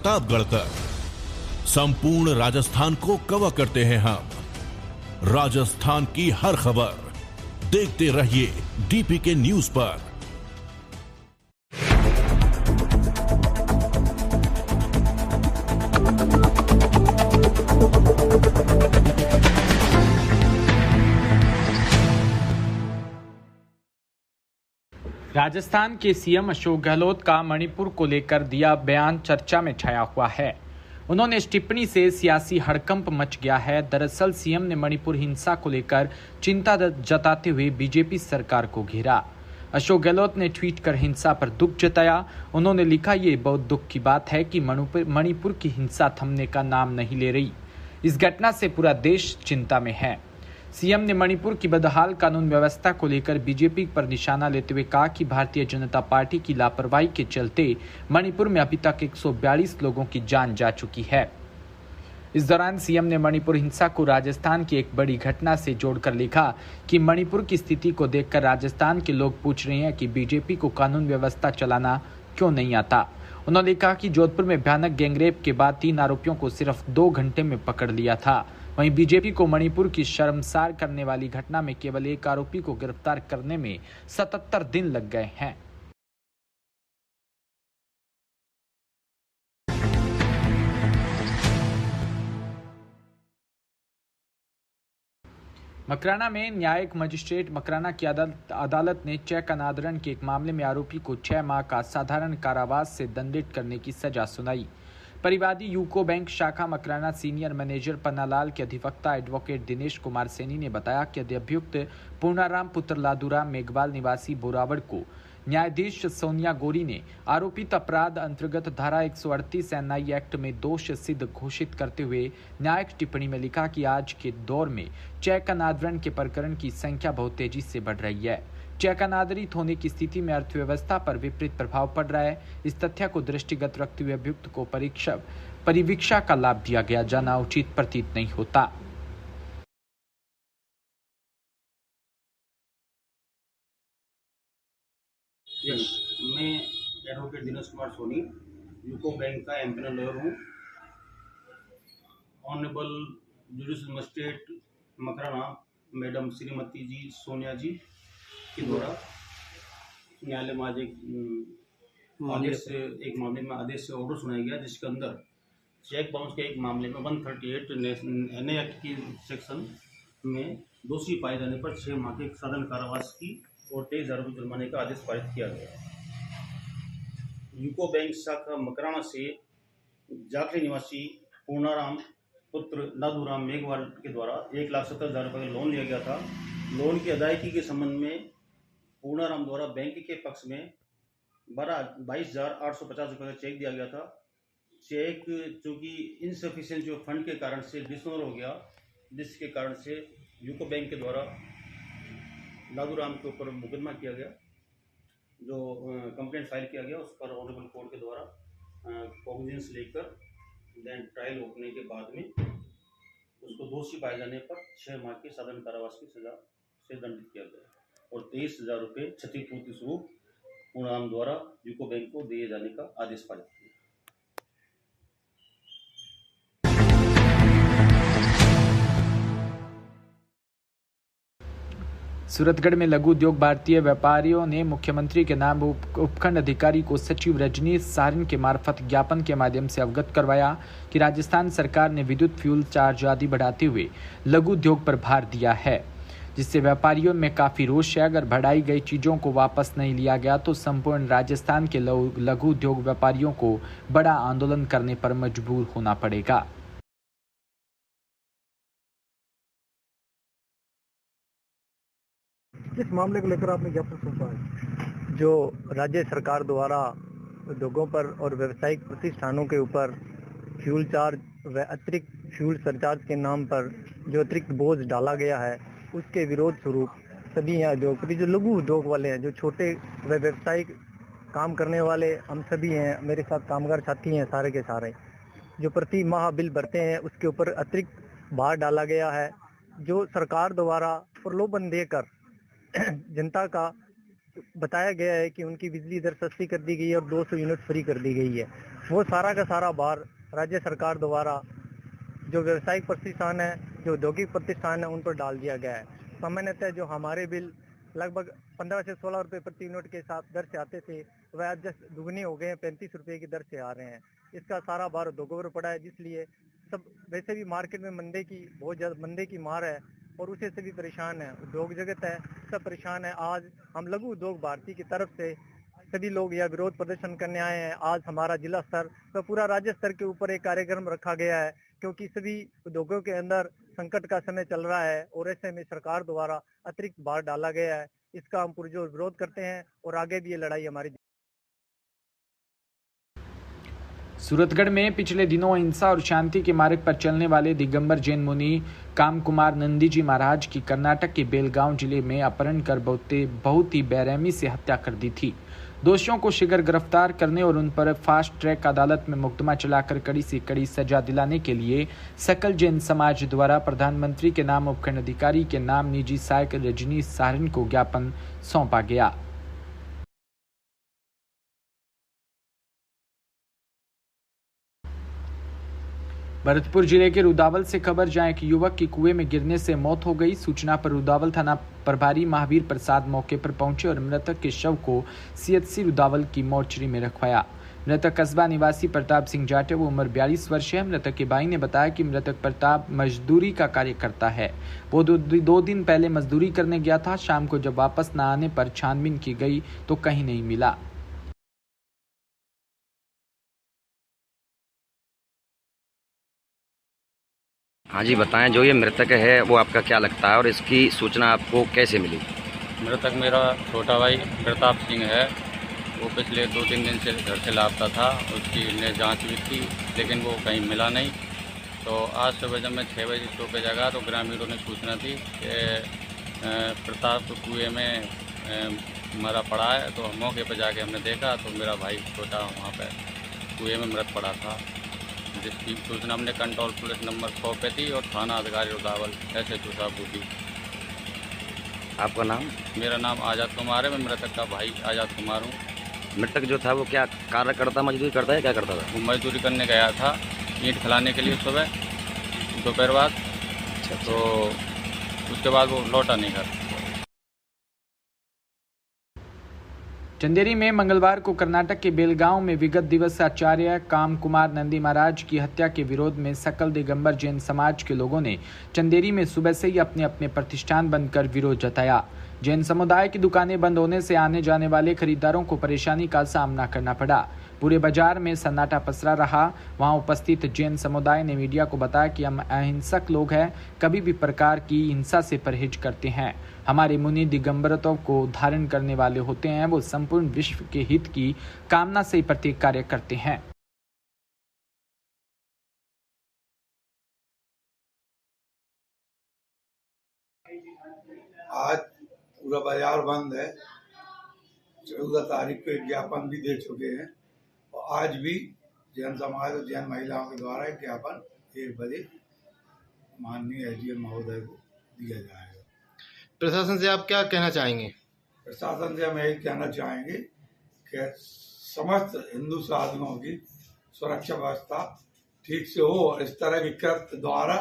प्रतापगढ़ तक संपूर्ण राजस्थान को कवर करते हैं हम। राजस्थान की हर खबर देखते रहिए डीपीके न्यूज पर। राजस्थान के सीएम अशोक गहलोत का मणिपुर को लेकर दिया बयान चर्चा में छाया हुआ है। उन्होंने इस टिप्पणी से सियासी हड़कंप मच गया है। दरअसल सीएम ने मणिपुर हिंसा को लेकर चिंता जताते हुए बीजेपी सरकार को घेरा। अशोक गहलोत ने ट्वीट कर हिंसा पर दुख जताया। उन्होंने लिखा, ये बहुत दुख की बात है कि मणिपुर की हिंसा थमने का नाम नहीं ले रही। इस घटना से पूरा देश चिंता में है। सीएम ने मणिपुर की बदहाल कानून व्यवस्था को लेकर बीजेपी पर निशाना लेते हुए कहा कि भारतीय जनता पार्टी की लापरवाही के चलते मणिपुर में अभी तक 142 लोगों की जान जा चुकी है। इस दौरान सीएम ने मणिपुर हिंसा को राजस्थान की एक बड़ी घटना से जोड़कर लिखा कि मणिपुर की स्थिति को देखकर राजस्थान के लोग पूछ रहे हैं कि बीजेपी को कानून व्यवस्था चलाना क्यों नहीं आता। उन्होंने कहा कि जोधपुर में भयानक गैंगरेप के बाद 3 आरोपियों को सिर्फ 2 घंटे में पकड़ लिया था। वहीं बीजेपी को मणिपुर की शर्मसार करने वाली घटना में केवल एक आरोपी को गिरफ्तार करने में 77 दिन लग गए हैं। मकराना में न्यायिक मजिस्ट्रेट मकराना की अदालत ने चेक अनादरण के एक मामले में आरोपी को 6 माह का साधारण कारावास से दंडित करने की सजा सुनाई। परिवादी यूको बैंक शाखा मकराना सीनियर मैनेजर पन्नालाल के अधिवक्ता एडवोकेट दिनेश कुमार सैनी ने बताया कि अभियुक्त पूर्णाराम पुत्र लादूराम मेघवाल निवासी बोरावड़ को न्यायाधीश सोनिया गोरी ने आरोपित अपराध अंतर्गत धारा 138 एनआई एक्ट में दोष सिद्ध घोषित करते हुए न्यायिक टिप्पणी में लिखा कि आज के दौर में चेक अनादरण के प्रकरण की संख्या बहुत तेजी से बढ़ रही है। चेक अनादरित होने की स्थिति में अर्थव्यवस्था पर विपरीत प्रभाव पड़ रहा है। इस तथ्य को दृष्टिगत रखते हुए अभियुक्त को परिवीक्षा का लाभ दिया गया जाना उचित प्रतीत नहीं होता। मैं एडवोकेट दिनेश कुमार सोनी यूको बैंक का एम्पैनल लॉयर हूँ। Honourable judicial magistrate Makrana madam Shrimati ji Sonia ji के द्वारा न्यायालय में आज एक मामले में आदेश से ऑर्डर सुनाया गया, जिसके अंदर चेक बाउंस के एक मामले में 138 एनए एक्ट की सेक्शन में दोषी पाए जाने पर 6 माह के साधारण कारावास की और 23,000 रुपये जुर्माने का आदेश पारित किया गया। यूको बैंक शाखा मकराना से जाखली निवासी पूर्णाराम पुत्र लादूराम मेघवाल के द्वारा 1,70,000 रुपये का लोन लिया गया था। लोन की अदायगी के संबंध में पूर्णाराम द्वारा बैंक के पक्ष में 22,850 रुपये का चेक दिया गया था। चेक चूँकि इनसफिशिएंट जो फंड के कारण से डिसऑनर हो गया, जिसके कारण से यूको बैंक के द्वारा लादूराम के ऊपर मुकदमा किया गया, जो कंप्लेंट फाइल किया गया। उस पर ऑनरेबल कोर्ट के द्वारा कॉग्निजेंस लेकर देन ट्रायल होने के बाद में उसको दोषी पाए जाने पर 6 माह के साधारण कारावास की सजा से दंडित किया गया और 23,000 रुपये क्षतिपूर्ति स्वरूप पूर्णाराम द्वारा यूको बैंक को दिए जाने का आदेश पारित किया। सूरतगढ़ में लघु उद्योग भारतीय व्यापारियों ने मुख्यमंत्री के नाम उपखंड अधिकारी को सचिव रजनीश सारिन के मार्फत ज्ञापन के माध्यम से अवगत करवाया कि राजस्थान सरकार ने विद्युत फ्यूल चार्ज आदि बढ़ाते हुए लघु उद्योग पर भार दिया है, जिससे व्यापारियों में काफी रोष है। अगर बढ़ाई गई चीजों को वापस नहीं लिया गया तो संपूर्ण राजस्थान के लघु उद्योग व्यापारियों को बड़ा आंदोलन करने पर मजबूर होना पड़ेगा। किस मामले को लेकर आपने ज्ञापन सौंपा है? जो राज्य सरकार द्वारा उद्योगों पर और व्यावसायिक प्रतिष्ठानों के ऊपर फ्यूल चार्ज व अतिरिक्त फ्यूल सरचार्ज के नाम पर जो अतिरिक्त बोझ डाला गया है, उसके विरोध स्वरूप सभी यहाँ उद्योगपति जो लघु उद्योग वाले हैं, जो छोटे व व्यावसायिक काम करने वाले हम सभी हैं, मेरे साथ कामगार साथी हैं, सारे के सारे जो प्रति माह बिल भरते हैं, उसके ऊपर अतिरिक्त भार डाला गया है। जो सरकार द्वारा प्रलोभन देकर जनता का बताया गया है कि उनकी बिजली दर सस्ती कर दी गई है और 200 यूनिट फ्री कर दी गई है। वो सारा का सारा भार राज्य सरकार द्वारा जो व्यावसायिक प्रतिष्ठान है, जो औद्योगिक प्रतिष्ठान है, उन पर डाल दिया गया है। सामान्यतः जो हमारे बिल लगभग 15 से 16 रुपए प्रति यूनिट के साथ दर से आते थे, वह आज जस्ट दुगने हो गए हैं, 35 रुपए की दर से आ रहे हैं। इसका सारा भार उद्योगों पर पड़ा है, जिसलिए सब वैसे भी मार्केट में बहुत ज्यादा मंदे की मार है और उसे सभी परेशान है। उद्योग जगत है, सब परेशान है। आज हम लघु उद्योग भारती की तरफ से सभी लोग यह विरोध प्रदर्शन करने आए हैं। आज हमारा जिला स्तर व पूरा राज्य स्तर के ऊपर एक कार्यक्रम रखा गया है, क्योंकि सभी उद्योगों के अंदर संकट का समय चल रहा है और ऐसे में सरकार द्वारा अतिरिक्त भार डाला गया है। इसका हम पुरजोर विरोध करते हैं और आगे भी ये लड़ाई हमारी। सूरतगढ़ में पिछले दिनों अहिंसा और शांति के मार्ग पर चलने वाले दिगंबर जैन मुनि कामकुमार नंदी जी महाराज की कर्नाटक के बेलगांव जिले में अपहरण कर बहुत ही बेरहमी से हत्या कर दी थी। दोषियों को शीघ्र गिरफ्तार करने और उन पर फास्ट ट्रैक अदालत में मुकदमा चलाकर कड़ी से कड़ी सजा दिलाने के लिए सकल जैन समाज द्वारा प्रधानमंत्री के नाम उपखंड अधिकारी के नाम निजी सहायक रजनीश सारन को ज्ञापन सौंपा गया। भरतपुर जिले के रुदावल से खबर, जहां एक युवक की कुएं में गिरने से मौत हो गई। सूचना पर रुदावल थाना प्रभारी महावीर प्रसाद मौके पर पहुंचे और मृतक के शव को सीएचसी रुदावल की मोर्चरी में रखवाया। मृतक कस्बा निवासी प्रताप सिंह जाटे, वो उम्र 42 वर्ष है। मृतक के भाई ने बताया कि मृतक प्रताप मजदूरी का कार्य करता है। वो दो दिन पहले मजदूरी करने गया था। शाम को जब वापस न आने पर छानबीन की गई तो कहीं नहीं मिला। हाँ जी, बताएं, जो ये मृतक है वो आपका क्या लगता है और इसकी सूचना आपको कैसे मिली? मृतक मेरा छोटा भाई प्रताप सिंह है। वो पिछले 2-3 दिन से घर से लापता था। उसकी ने जांच भी की, लेकिन वो कहीं मिला नहीं। तो आज सुबह जब मैं 6 बजे सो पे जगा तो ग्रामीणों ने सूचना दी कि प्रताप कुएँ में मरा पड़ा है। तो मौके पर जाके हमने देखा तो मेरा भाई छोटा वहाँ पर कुएँ में मृत पड़ा था, जिसकी सूचना हमने कंट्रोल पुलिस नंबर 100 पे दी और थाना अधिकारी रुदावल SHO साहब को दी। आपका नाम? मेरा नाम आज़ाद कुमार है। मैं मृतक का भाई आज़ाद कुमार हूँ। मृतक जो था वो क्या कार्य करता, मजदूरी करता है, क्या करता था? वो मजदूरी करने गया था ईंट खिलाने के लिए सुबह दोपहर बाद। तो उसके बाद वो लौटा नहीं घर। चंदेरी में मंगलवार को कर्नाटक के बेलगांव में विगत दिवस आचार्य कामकुमार नंदी महाराज की हत्या के विरोध में सकल दिगंबर जैन समाज के लोगों ने चंदेरी में सुबह से ही अपने अपने प्रतिष्ठान बंद कर विरोध जताया। जैन समुदाय की दुकानें बंद होने से आने जाने वाले खरीदारों को परेशानी का सामना करना पड़ा। पूरे बाजार में सन्नाटा पसरा रहा। वहां उपस्थित जैन समुदाय ने मीडिया को बताया कि हम अहिंसक लोग हैं, कभी भी प्रकार की हिंसा से परहेज करते हैं। हमारे मुनि दिगंबरत्व को धारण करने वाले होते हैं। वो संपूर्ण विश्व के हित की कामना से प्रत्येक कार्य करते हैं। आज पूरा बाजार बंद है। 14 तारीख को एक ज्ञापन भी दे चुके हैं और आज भी जैन समाज और जैन महिलाओं के द्वारा एक ज्ञापन 1 बजे माननीय SDM महोदय को दिया जाएगा। प्रशासन से आप क्या कहना चाहेंगे? प्रशासन से हम यही कहना चाहेंगे कि समस्त हिंदू साधुओं की सुरक्षा व्यवस्था ठीक से हो और इस तरह की कृत्य द्वारा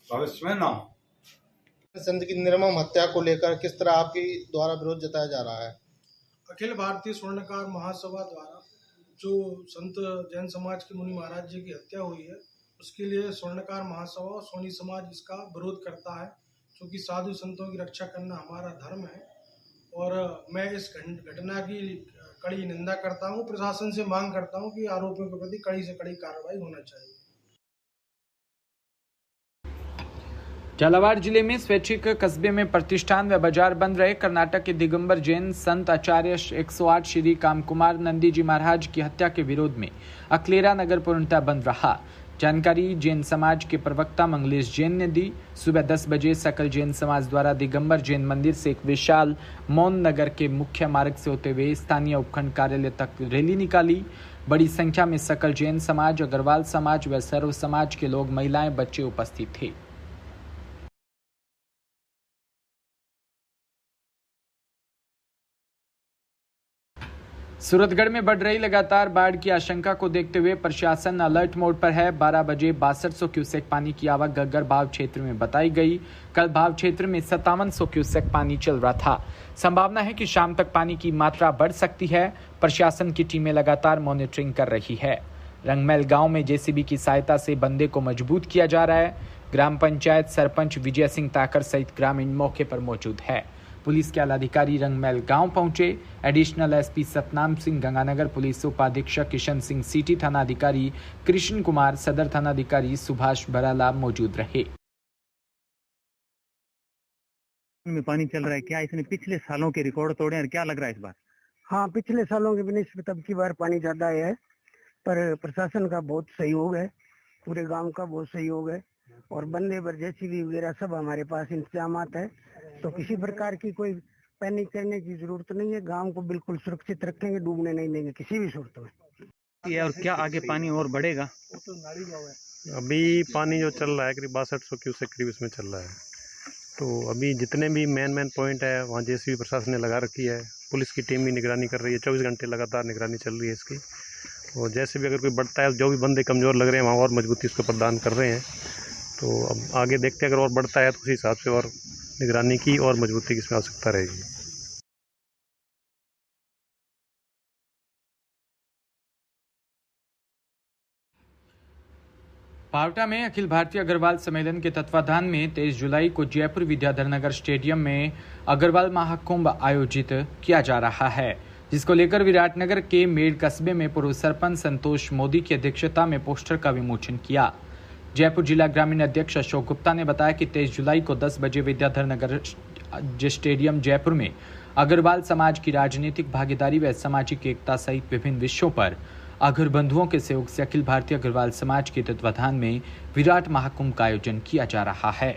भविष्य में न हो। संत की निर्मम हत्या को लेकर किस तरह आपके द्वारा विरोध जताया जा रहा है? अखिल भारतीय स्वर्णकार महासभा द्वारा जो संत जैन समाज के मुनि महाराज जी की हत्या हुई है, उसके लिए स्वर्णकार महासभा और सोनी समाज इसका विरोध करता है, क्योंकि साधु संतों की रक्षा करना हमारा धर्म है। और मैं इस घटना की कड़ी निंदा करता हूं। प्रशासन से मांग करता हूं कि आरोपियों के प्रति कड़ी से कड़ी कार्रवाई होना चाहिए। झालावाड़ जिले में स्वैच्छिक कस्बे में प्रतिष्ठान व बाजार बंद रहे। कर्नाटक के दिगंबर जैन संत आचार्य 108 श्री कामकुमार नंदी जी महाराज की हत्या के विरोध में अकलेरा नगर पूर्णतः बंद रहा। जानकारी जैन समाज के प्रवक्ता मंगलेश जैन ने दी। सुबह 10 बजे सकल जैन समाज द्वारा दिगंबर जैन मंदिर से एक विशाल मौन नगर के मुख्य मार्ग से होते हुए स्थानीय उपखंड कार्यालय तक रैली निकाली। बड़ी संख्या में सकल जैन समाज, अग्रवाल समाज व सर्व समाज के लोग, महिलाएं, बच्चे उपस्थित थे। सूरतगढ़ में बढ़ रही लगातार बाढ़ की आशंका को देखते हुए प्रशासन अलर्ट मोड पर है। 12 बजे 6200 क्यूसेक पानी की आवक गग्गर भाव क्षेत्र में बताई गई। कल भाव क्षेत्र में 5700 क्यूसेक पानी चल रहा था। संभावना है कि शाम तक पानी की मात्रा बढ़ सकती है। प्रशासन की टीमें लगातार मॉनिटरिंग कर रही है। रंगमैल गांव में जेसीबी की सहायता से बंदे को मजबूत किया जा रहा है। ग्राम पंचायत सरपंच विजय सिंह ताकर सहित ग्रामीण मौके पर मौजूद है। पुलिस के आलाधिकारी रंगमैल गांव पहुंचे। Additional SP Satnam Singh, Ganganagar police उपाधीक्षक किशन सिंह, सिटी थानाधिकारी कृष्ण कुमार, सदर थानाधिकारी सुभाष बराला मौजूद रहे। में पानी चल रहा है, क्या इसने पिछले सालों के रिकॉर्ड तोड़े और क्या लग रहा है इस बार? हाँ, पिछले सालों के निस्बत अब की बार पानी ज्यादा है, पर प्रशासन का बहुत सहयोग है, पूरे गांव का बहुत सहयोग है और बंदे पर जेसीबी वगैरह सब हमारे पास इंतजामात है, तो किसी प्रकार की कोई पैनिक करने की जरूरत नहीं है। गांव को बिल्कुल सुरक्षित रखेंगे, डूबने नहीं देंगे किसी भी सूरत में। और क्या आगे पानी और बढ़ेगा? अभी पानी जो चल रहा है करीब 6200 क्यूसेक करीब इसमें चल रहा है। तो अभी जितने भी मेन पॉइंट है वहाँ जेसीबी प्रशासन ने लगा रखी है। पुलिस की टीम भी निगरानी कर रही है, 24 घंटे लगातार निगरानी चल रही है इसकी। और जैसे भी अगर कोई बढ़ता है, जो भी बंदे कमज़ोर लग रहे हैं वहाँ और मजबूती इसको प्रदान कर रहे हैं। तो अब आगे देखते हैं, अगर और बढ़ता है तो उसी हिसाब से और निगरानी की और मजबूती की इसमें आवश्यकता रहेगी। पावटा में अखिल भारतीय अग्रवाल सम्मेलन के तत्वाधान में 23 जुलाई को जयपुर विद्याधर नगर स्टेडियम में अग्रवाल महाकुंभ आयोजित किया जा रहा है, जिसको लेकर विराटनगर के मेड़ कस्बे में पूर्व सरपंच संतोष मोदी की अध्यक्षता में पोस्टर का विमोचन किया। जयपुर जिला ग्रामीण अध्यक्ष अशोक गुप्ता ने बताया कि 23 जुलाई को 10 बजे विद्याधर नगर स्टेडियम जयपुर में अग्रवाल समाज की राजनीतिक भागीदारी व सामाजिक एकता सहित विभिन्न विषयों पर अग्र बंधुओं के सहयोग से अखिल भारतीय अग्रवाल समाज के तत्वाधान में विराट महाकुंभ का आयोजन किया जा रहा है।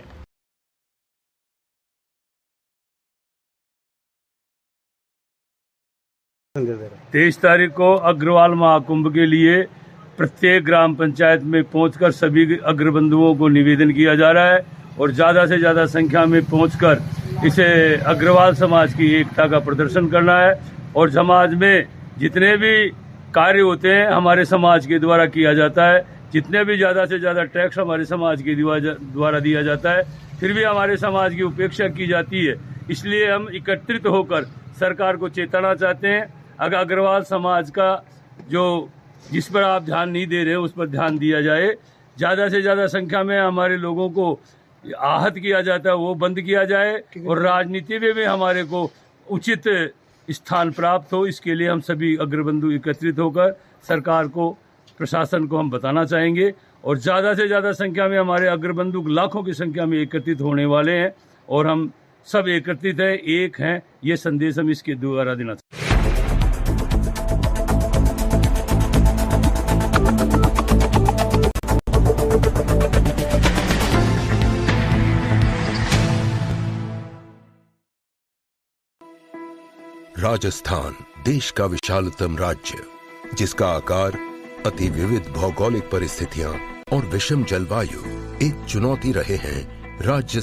तेईस तारीख को अग्रवाल महाकुंभ के लिए प्रत्येक ग्राम पंचायत में पहुंचकर सभी अग्रबंधुओं को निवेदन किया जा रहा है और ज्यादा से ज्यादा संख्या में पहुंचकर इसे अग्रवाल समाज की एकता का प्रदर्शन करना है। और समाज में जितने भी कार्य होते हैं हमारे समाज के द्वारा किया जाता है। जितने भी ज्यादा से ज्यादा टैक्स हमारे समाज के द्वारा दिया जाता है, फिर भी हमारे समाज की उपेक्षा की जाती है। इसलिए हम एकत्रित होकर सरकार को चेताना चाहते हैं, अगर अग्रवाल समाज का जो जिस पर आप ध्यान नहीं दे रहे उस पर ध्यान दिया जाए। ज्यादा से ज्यादा संख्या में हमारे लोगों को आहत किया जाता है वो बंद किया जाए और राजनीति में भी हमारे को उचित स्थान प्राप्त हो। इसके लिए हम सभी अग्रबंधु एकत्रित होकर सरकार को, प्रशासन को हम बताना चाहेंगे और ज़्यादा से ज़्यादा संख्या में हमारे अग्रबंधु लाखों की संख्या में एकत्रित होने वाले हैं और हम सब एकत्रित हैं, एक हैं, ये संदेश हम इसके द्वारा देना चाहते हैं। राजस्थान देश का विशालतम राज्य, जिसका आकार, अति विविध भौगोलिक परिस्थितियां और विषम जलवायु एक चुनौती रहे हैं राज्य